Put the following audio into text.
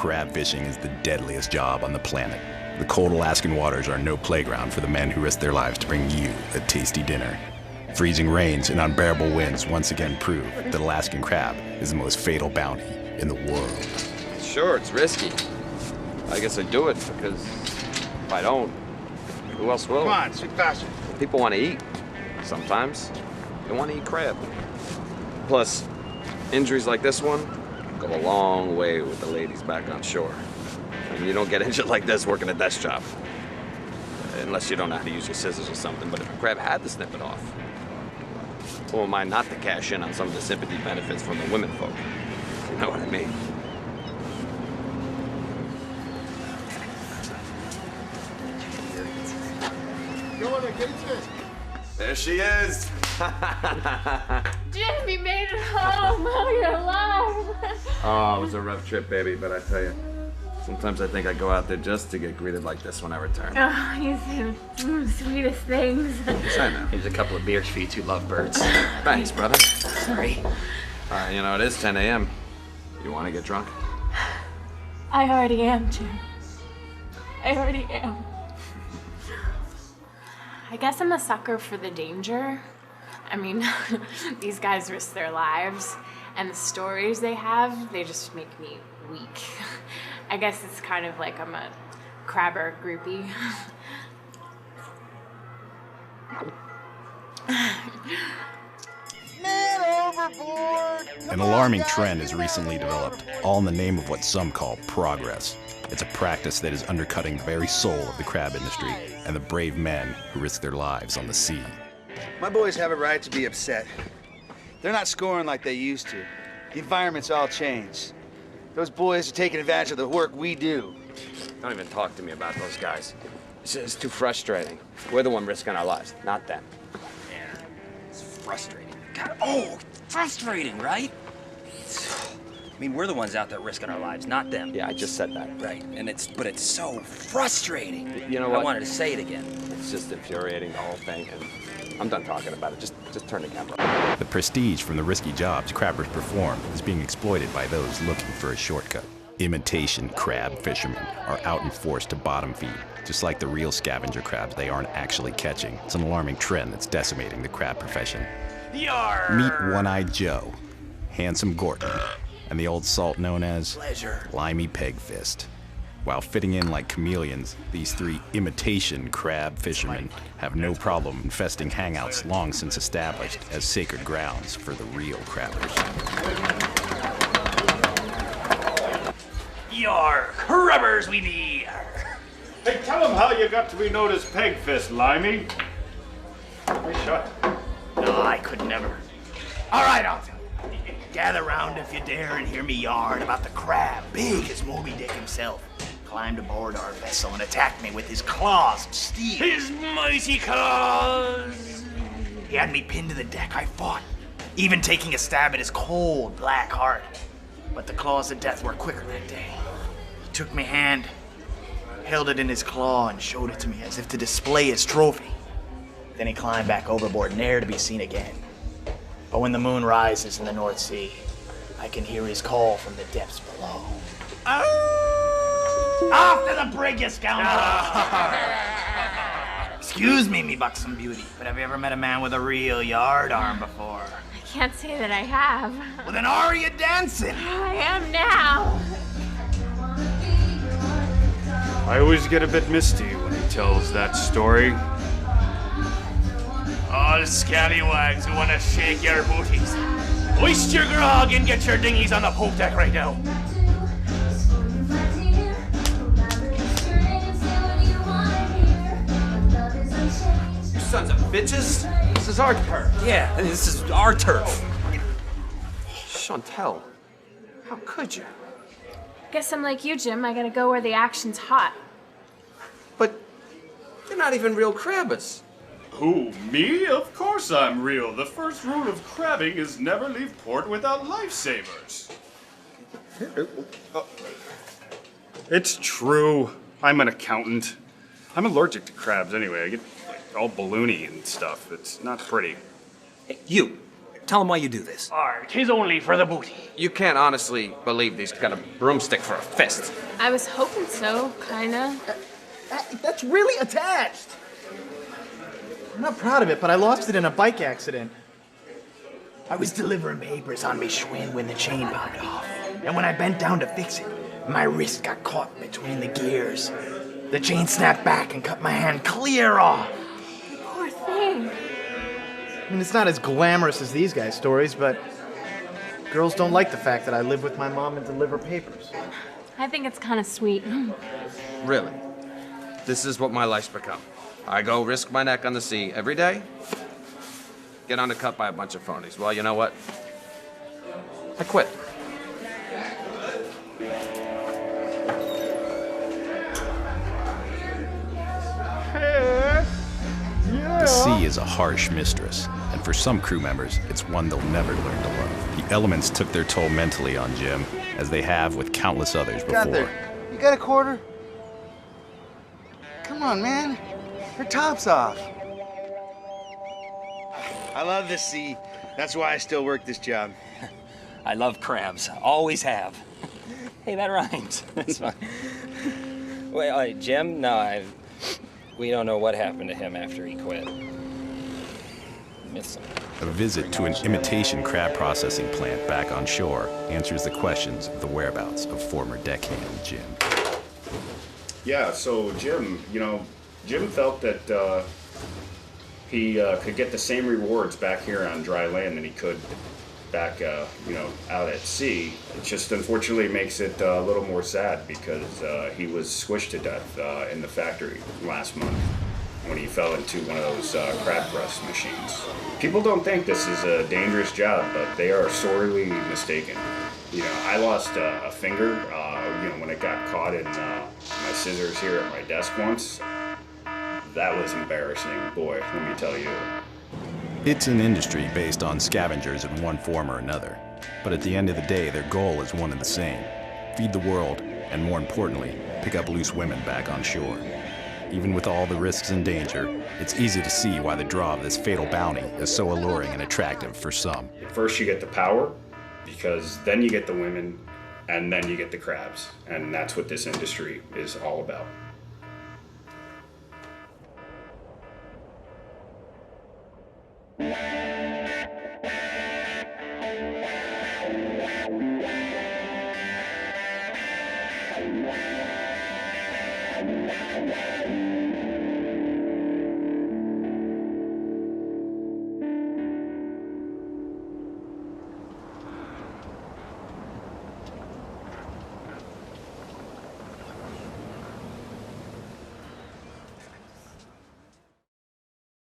Crab fishing is the deadliest job on the planet. The cold Alaskan waters are no playground for the men who risk their lives to bring you a tasty dinner. Freezing rains and unbearable winds once again prove that Alaskan crab is the most fatal bounty in the world. Sure, it's risky. I guess I do it because if I don't, who else will? Come on, speak faster. People want to eat. Sometimes they want to eat crab. Plus, injuries like this one go a long way with the ladies back on shore. And you don't get injured like this working a desk job. Unless you don't know how to use your scissors or something. But if a crab had to snip it off, who am I not to cash in on some of the sympathy benefits from the women folk? You know what I mean? There she is. Jim, you made it home. Oh, you're alive. Oh, it was a rough trip, baby, but I tell you, sometimes I think I go out there just to get greeted like this when I return. Oh, you said the sweetest things. Yes, I know. Here's a couple of beers for you two lovebirds. Thanks, brother. Sorry. You know, it is 10 a.m. You want to get drunk? I already am, Jim. I already am. I guess I'm a sucker for the danger. I mean, these guys risk their lives, and the stories they have, they just make me weak. I guess it's kind of like I'm a crabber groupie. An alarming trend has recently developed, all in the name of what some call progress. It's a practice that is undercutting the very soul of the crab industry and the brave men who risk their lives on the sea. My boys have a right to be upset. They're not scoring like they used to. The environment's all changed. Those boys are taking advantage of the work we do. Don't even talk to me about those guys. It's too frustrating. We're the one risking our lives, not them. Yeah, it's frustrating. God, oh, frustrating, right? I mean, we're the ones out there risking our lives, not them. Yeah, I just said that. Right, and but it's so frustrating. You know what? I wanted to say it again. It's just infuriating, the whole thing, and I'm done talking about it. Just turn the camera off. The prestige from the risky jobs crabbers perform is being exploited by those looking for a shortcut. Imitation crab fishermen are out in force to bottom feed. Just like the real scavenger crabs they aren't actually catching. It's an alarming trend that's decimating the crab profession. Yarr! Meet One-Eyed Joe, Handsome Gorton, and the old salt known as Limey Pegfist. While fitting in like chameleons, these three imitation crab fishermen have no problem infesting hangouts long since established as sacred grounds for the real crabbers. Yarr! Crabbers we be! Hey, tell them how you got to be known as Pegfist, Limey. Hey, shut. No, I could never. All right, I'll tell you. Gather round if you dare and hear me yarn about the crab, big as Moby Dick himself. Climbed aboard our vessel and attacked me with his claws of steel. His mighty claws! He had me pinned to the deck. I fought, even taking a stab at his cold, black heart. But the claws of death were quicker that day. He took my hand, held it in his claw, and showed it to me as if to display his trophy. Then he climbed back overboard, ne'er to be seen again. But when the moon rises in the North Sea, I can hear his call from the depths below. Off to the brig, you scoundrel! Excuse me buxom beauty, but have you ever met a man with a real yard arm before? I can't say that I have. Well, then are you dancing? I am now. I always get a bit misty when he tells that story. All scallywags who want to shake your booties. Hoist your grog and get your dinghies on the poop deck right now. You sons of bitches! This is our turf. Yeah, this is our turf. Chantel, how could you? Guess I'm like you, Jim. I gotta go where the action's hot. But you're not even real crabbers. Who, me? Of course I'm real. The first rule of crabbing is never leave port without lifesavers. It's true. I'm an accountant. I'm allergic to crabs anyway. I get all balloony and stuff. It's not pretty. Hey, you. Tell him why you do this. Arrr, 'tis only for the booty. You can't honestly believe he's got a broomstick for a fist. I was hoping so, kinda. That's really attached. I'm not proud of it, but I lost it in a bike accident. I was delivering papers on me Schwinn when the chain popped off. And when I bent down to fix it, my wrist got caught between the gears. The chain snapped back and cut my hand clear off. Poor thing. I mean, it's not as glamorous as these guys' stories, but girls don't like the fact that I live with my mom and deliver papers. I think it's kind of sweet. Really? This is what my life's become. I go risk my neck on the sea every day, get undercut by a bunch of phonies. Well, you know what? I quit. The sea is a harsh mistress, and for some crew members, it's one they'll never learn to love. The elements took their toll mentally on Jim, as they have with countless others Got before. there. You got a quarter? Come on, man. Her top's off. I love the sea. That's why I still work this job. I love crabs. Always have. Hey, that rhymes. That's fine. Wait, Jim? No, we don't know what happened to him after he quit. Miss him. A visit to an imitation crab processing plant back on shore answers the questions of the whereabouts of former deckhand Jim. Yeah, so Jim, Jim felt that he could get the same rewards back here on dry land than he could back, out at sea. It just unfortunately makes it a little more sad because he was squished to death in the factory last month when he fell into one of those crab press machines. People don't think this is a dangerous job, but they are sorely mistaken. I lost a finger, when it got caught in my scissors here at my desk once. That was embarrassing, boy, let me tell you. It's an industry based on scavengers in one form or another, but at the end of the day, their goal is one and the same: feed the world, and more importantly, pick up loose women back on shore. Even with all the risks and danger, it's easy to see why the draw of this fatal bounty is so alluring and attractive for some. First you get the power, because then you get the women, and then you get the crabs. And that's what this industry is all about.